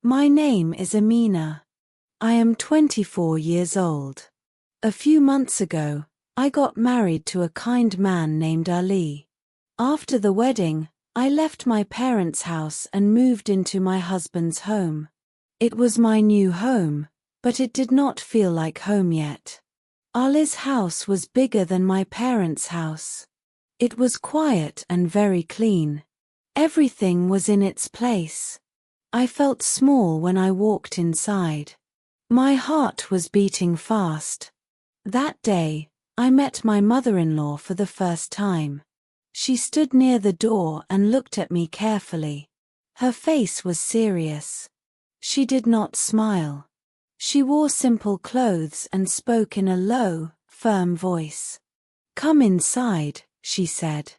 My name is Amina. I am 24 years old. A few months ago, I got married to a kind man named Ali. After the wedding, I left my parents' house and moved into my husband's home. It was my new home, but it did not feel like home yet. Ali's house was bigger than my parents' house. It was quiet and very clean. Everything was in its place. I felt small when I walked inside. My heart was beating fast. That day, I met my mother-in-law for the first time. She stood near the door and looked at me carefully. Her face was serious. She did not smile. She wore simple clothes and spoke in a low, firm voice. "Come inside," she said.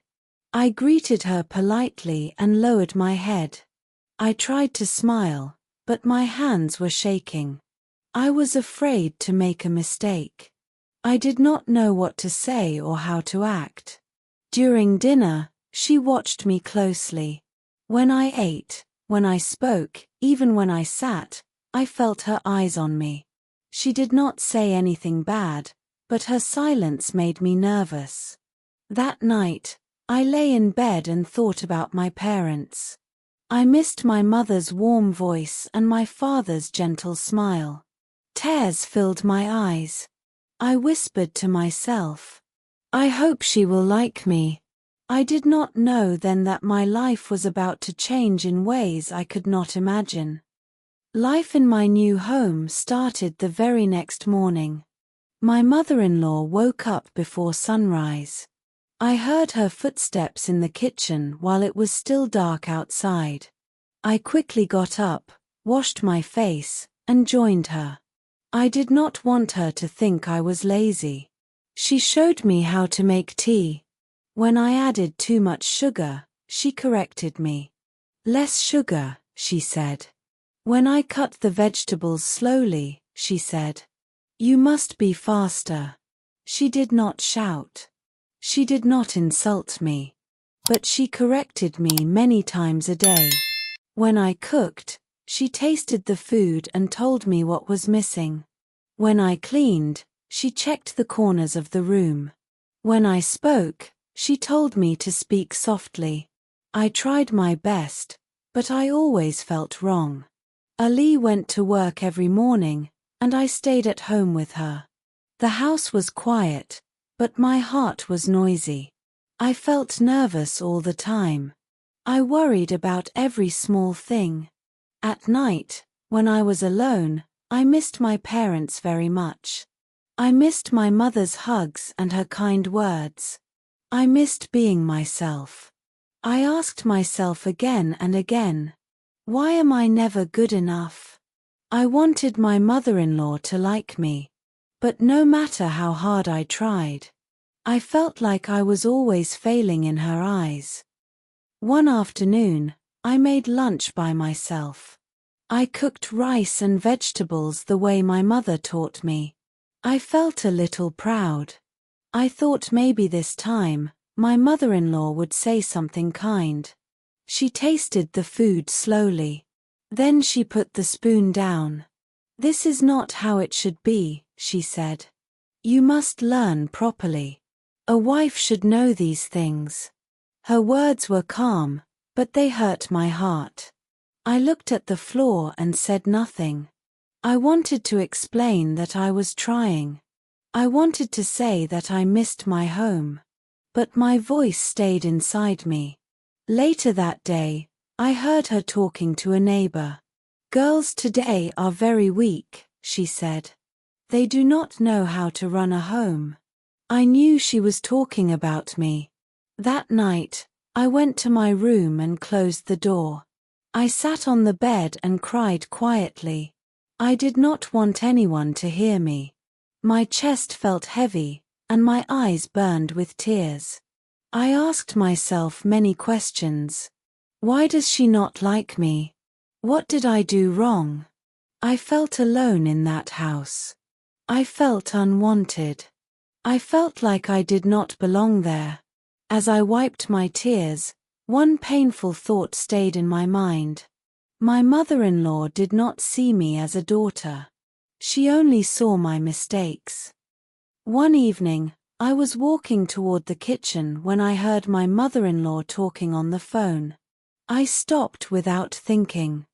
I greeted her politely and lowered my head. I tried to smile, but my hands were shaking. I was afraid to make a mistake. I did not know what to say or how to act. During dinner, she watched me closely. When I ate, when I spoke, even when I sat, I felt her eyes on me. She did not say anything bad, but her silence made me nervous. That night, I lay in bed and thought about my parents. I missed my mother's warm voice and my father's gentle smile. Tears filled my eyes. I whispered to myself, "I hope she will like me." I did not know then that my life was about to change in ways I could not imagine. Life in my new home started the very next morning. My mother-in-law woke up before sunrise. I heard her footsteps in the kitchen while it was still dark outside. I quickly got up, washed my face, and joined her. I did not want her to think I was lazy. She showed me how to make tea. When I added too much sugar, she corrected me. "Less sugar," she said. When I cut the vegetables slowly, she said, "You must be faster." She did not shout. She did not insult me. But she corrected me many times a day. When I cooked, she tasted the food and told me what was missing. When I cleaned, she checked the corners of the room. When I spoke, she told me to speak softly. I tried my best, but I always felt wrong. Ali went to work every morning, and I stayed at home with her. The house was quiet, but my heart was noisy. I felt nervous all the time. I worried about every small thing. At night, when I was alone, I missed my parents very much. I missed my mother's hugs and her kind words. I missed being myself. I asked myself again and again, why am I never good enough? I wanted my mother-in-law to like me. But no matter how hard I tried, I felt like I was always failing in her eyes. One afternoon, I made lunch by myself. I cooked rice and vegetables the way my mother taught me. I felt a little proud. I thought maybe this time, my mother-in-law would say something kind. She tasted the food slowly. Then she put the spoon down. "This is not how it should be," she said. "You must learn properly. A wife should know these things." Her words were calm, but they hurt my heart. I looked at the floor and said nothing. I wanted to explain that I was trying. I wanted to say that I missed my home. But my voice stayed inside me. Later that day, I heard her talking to a neighbor. "Girls today are very weak," she said. "They do not know how to run a home." I knew she was talking about me. That night, I went to my room and closed the door. I sat on the bed and cried quietly. I did not want anyone to hear me. My chest felt heavy, and my eyes burned with tears. I asked myself many questions. Why does she not like me? What did I do wrong? I felt alone in that house. I felt unwanted. I felt like I did not belong there. As I wiped my tears, one painful thought stayed in my mind. My mother-in-law did not see me as a daughter. She only saw my mistakes. One evening, I was walking toward the kitchen when I heard my mother-in-law talking on the phone. I stopped without thinking.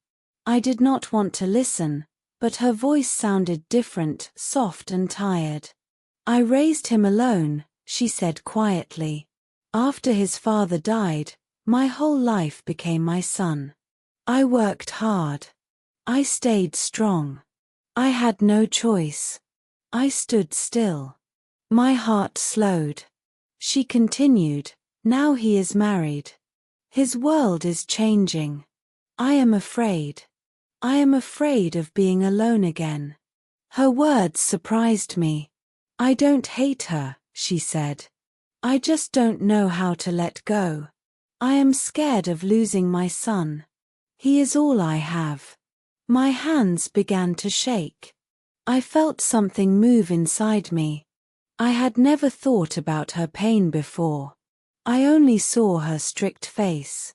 I did not want to listen, but her voice sounded different, soft and tired. "I raised him alone," she said quietly. "After his father died, my whole life became my son. I worked hard. I stayed strong. I had no choice. I stood still. My heart slowed." She continued, "Now he is married. His world is changing. I am afraid. I am afraid of being alone again." Her words surprised me. "I don't hate her," she said. "I just don't know how to let go. I am scared of losing my son. He is all I have." My hands began to shake. I felt something move inside me. I had never thought about her pain before. I only saw her strict face.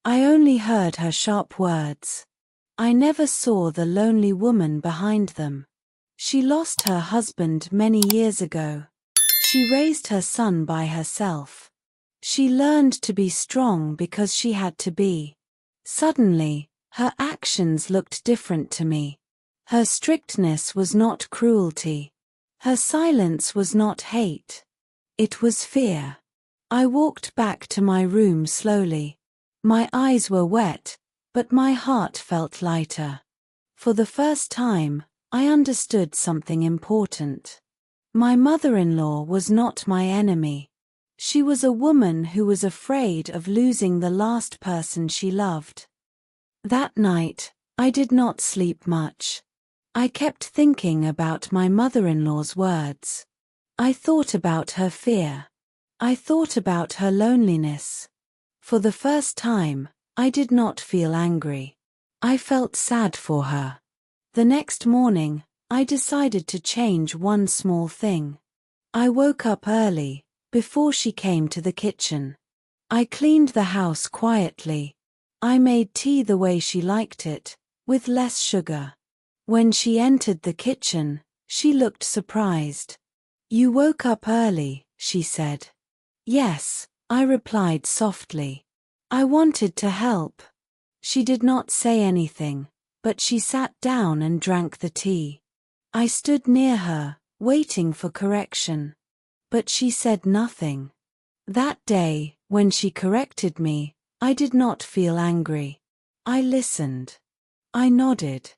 I only heard her sharp words. I never saw the lonely woman behind them. She lost her husband many years ago. She raised her son by herself. She learned to be strong because she had to be. Suddenly, her actions looked different to me. Her strictness was not cruelty. Her silence was not hate. It was fear. I walked back to my room slowly. My eyes were wet, but my heart felt lighter. For the first time, I understood something important. My mother-in-law was not my enemy. She was a woman who was afraid of losing the last person she loved. That night, I did not sleep much. I kept thinking about my mother-in-law's words. I thought about her fear. I thought about her loneliness. For the first time, I did not feel angry. I felt sad for her. The next morning, I decided to change one small thing. I woke up early, before she came to the kitchen. I cleaned the house quietly. I made tea the way she liked it, with less sugar. When she entered the kitchen, she looked surprised. "You woke up early," she said. "Yes," I replied softly. "I wanted to help." She did not say anything, but she sat down and drank the tea. I stood near her, waiting for correction. But she said nothing. That day, when she corrected me, I did not feel angry. I listened. I nodded.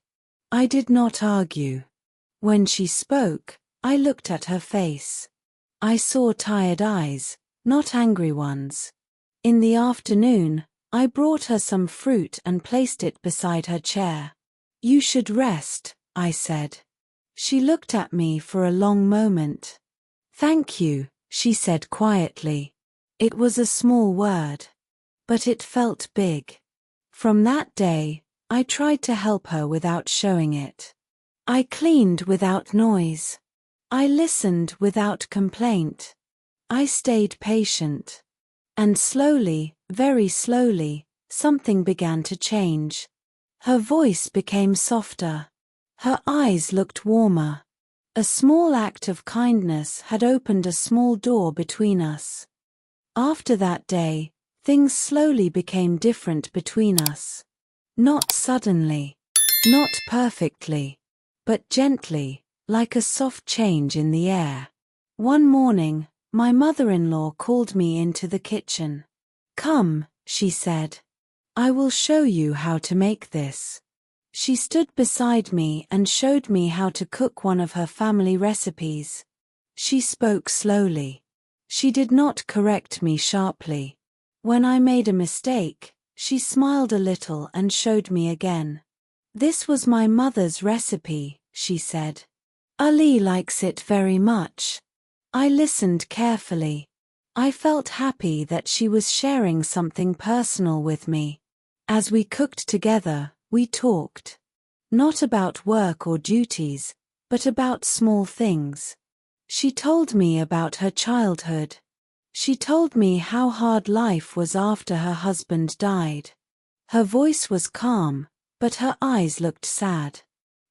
I did not argue. When she spoke, I looked at her face. I saw tired eyes, not angry ones. In the afternoon, I brought her some fruit and placed it beside her chair. "You should rest," I said. She looked at me for a long moment. "Thank you," she said quietly. It was a small word, but it felt big. From that day, I tried to help her without showing it. I cleaned without noise. I listened without complaint. I stayed patient. And slowly, very slowly, something began to change. Her voice became softer. Her eyes looked warmer. A small act of kindness had opened a small door between us. After that day, things slowly became different between us. Not suddenly, not perfectly, but gently, like a soft change in the air. One morning, my mother-in-law called me into the kitchen. "Come," she said. "I will show you how to make this." She stood beside me and showed me how to cook one of her family recipes. She spoke slowly. She did not correct me sharply. When I made a mistake, she smiled a little and showed me again. "This was my mother's recipe," she said. "Ali likes it very much." I listened carefully. I felt happy that she was sharing something personal with me. As we cooked together, we talked. Not about work or duties, but about small things. She told me about her childhood. She told me how hard life was after her husband died. Her voice was calm, but her eyes looked sad.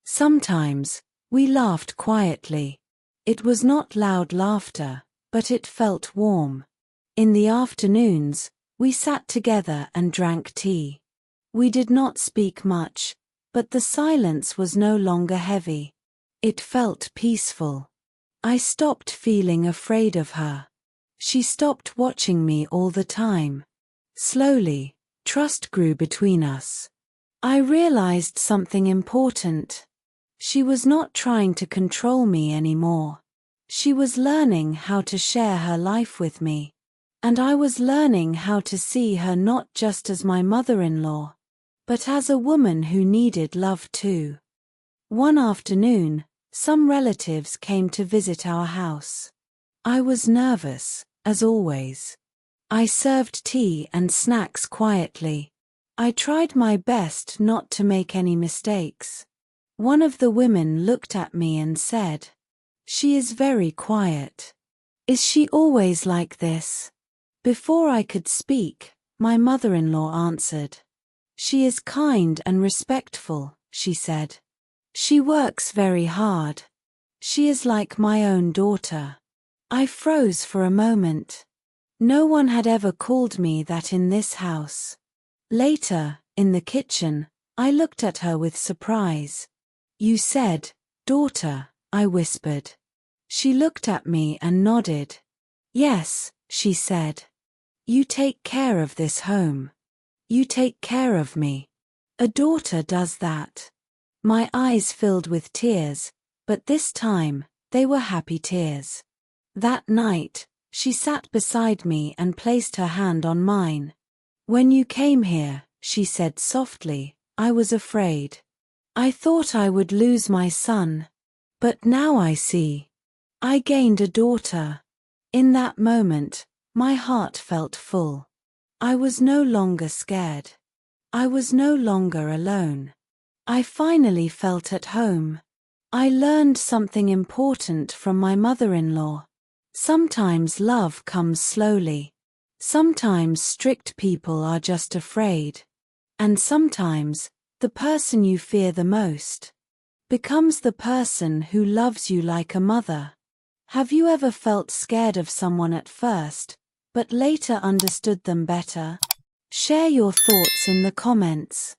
Sometimes, we laughed quietly. It was not loud laughter, but it felt warm. In the afternoons, we sat together and drank tea. We did not speak much, but the silence was no longer heavy. It felt peaceful. I stopped feeling afraid of her. She stopped watching me all the time. Slowly, trust grew between us. I realized something important. She was not trying to control me anymore. She was learning how to share her life with me. And I was learning how to see her not just as my mother-in-law, but as a woman who needed love too. One afternoon, some relatives came to visit our house. I was nervous, as always. I served tea and snacks quietly. I tried my best not to make any mistakes. One of the women looked at me and said, "She is very quiet. Is she always like this?" Before I could speak, my mother-in-law answered. "She is kind and respectful," she said. "She works very hard. She is like my own daughter." I froze for a moment. No one had ever called me that in this house. Later, in the kitchen, I looked at her with surprise. "You said, daughter," I whispered. She looked at me and nodded. "Yes," she said. "You take care of this home. You take care of me. A daughter does that." My eyes filled with tears, but this time, they were happy tears. That night, she sat beside me and placed her hand on mine. "When you came here," she said softly, "I was afraid. I thought I would lose my son. But now I see. I gained a daughter." In that moment, my heart felt full. I was no longer scared. I was no longer alone. I finally felt at home. I learned something important from my mother-in-law. Sometimes love comes slowly. Sometimes strict people are just afraid. And sometimes, the person you fear the most becomes the person who loves you like a mother. Have you ever felt scared of someone at first, but later understood them better? Share your thoughts in the comments.